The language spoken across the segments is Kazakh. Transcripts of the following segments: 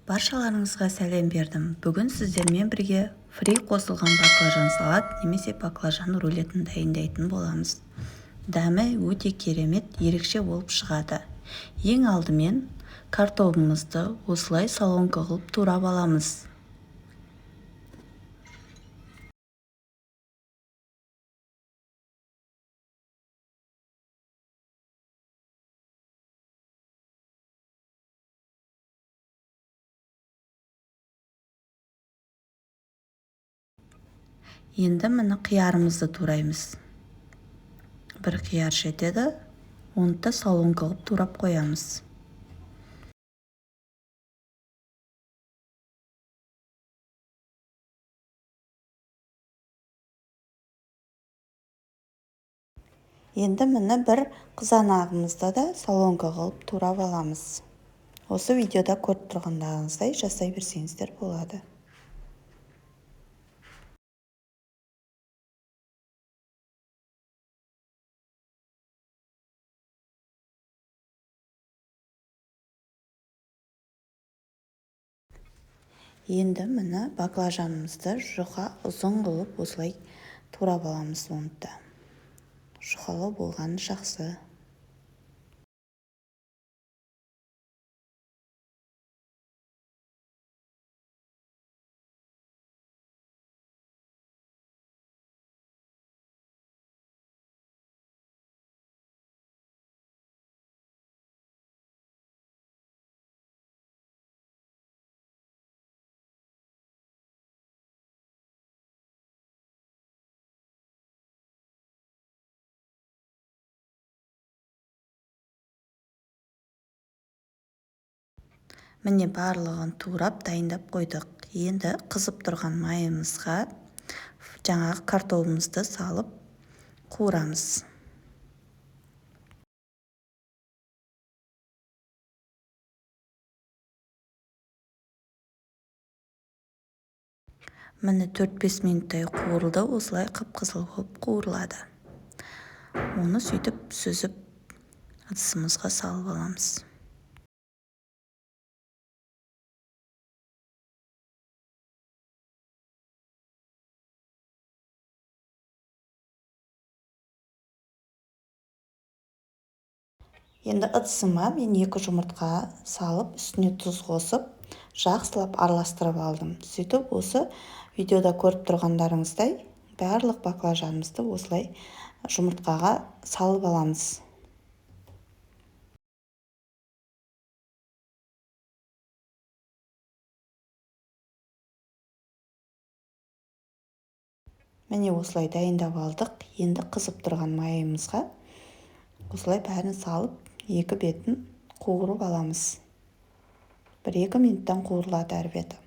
Баршаларыңызға сәлем бердім. Бүгін сіздермен бірге фри қосылған баклажан салат немесе баклажан рулетін дайындайтын боламыз. Дәмі өте керемет, ерекше болып шығады. Ең алдымен картобымызды осылай солонка қылып турап аламыз. Енді міне қиярымызды тураймыз. Бір қияр жетеді, оны да солонка қылып турап қоямыз. Енді міне бір қызанағымызды да солонка қылып турап аламыз. Осы видеода көріп тұрғандарыңыздай жасай берсеңіздер болады. Енді міне баклажанымызды жұқа ұзын қылып осылай турап аламыз. Оны да жұқалау болғаны жақсы. Міне барлығын турап дайындап қойдық. Енді қызып тұрған майымызға жаңағы картобымызды салып қуырамыз. Міне 4-5 минуттай қуырылды, осылай қып-қызыл болып қуырылады. Оны сөйтіп сүзіп ыдысымызға салып аламыз. Енді ыдысыма мен 2 жұмыртқа салып, үстіне тұз қосып, жақсылап араластырып алдым. Сөйтіп осы видеода көріп тұрғандарыңыздай барлық баклажанымызды осылай жұмыртқаға салып аламыз. Міне осылай дайындап алдық. Енді қызып тұрған майымызға осылай бәрін салып, екі бетін қуырып аламыз. 1-2 минуттан қуырылады әр беті.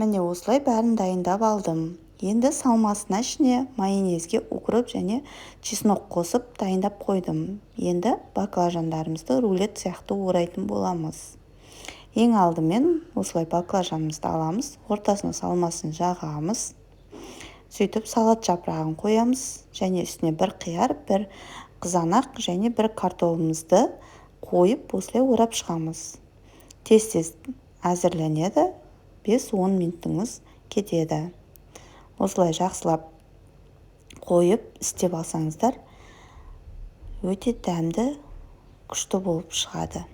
Міне осылай бәрін дайындап алдым. Енді салмасына ішіне майонезге укроп және чеснок қосып дайындап қойдым. Енді баклажандарымызды рулет сияқты орайтын боламыз. Ең алдымен осылай баклажанымызды аламыз, ортасына салмасын жағамыз. Сөйтіп салат жапырағын қоямыз және үстіне бір қияр, бір қызанақ және бір картобымызды қойып осылай орап шығамыз. Тез-тез әзірленеді. 5-10 минутыңыз кетеді. Осылай жақсылап қойып істеп алсаңыздар, өте дәмді, күшті болып шығады.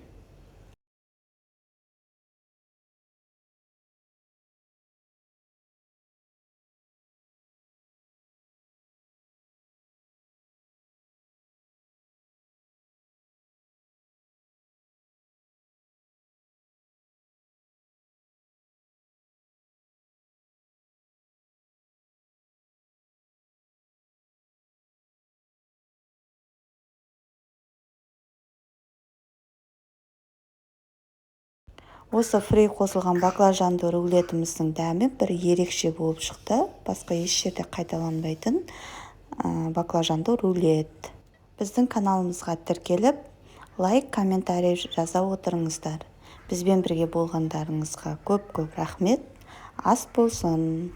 Осы фри қосылған баклажанды рулетіміздің дәмі бір ерекше болып шықты. Басқа еш жерде қайталанбайтын баклажанды рулет. Біздің каналымызға тіркеліп, лайк, комментарий жаза отырыңыздар. Бізбен бірге болғандарыңызға көп-көп рахмет. Ас болсын!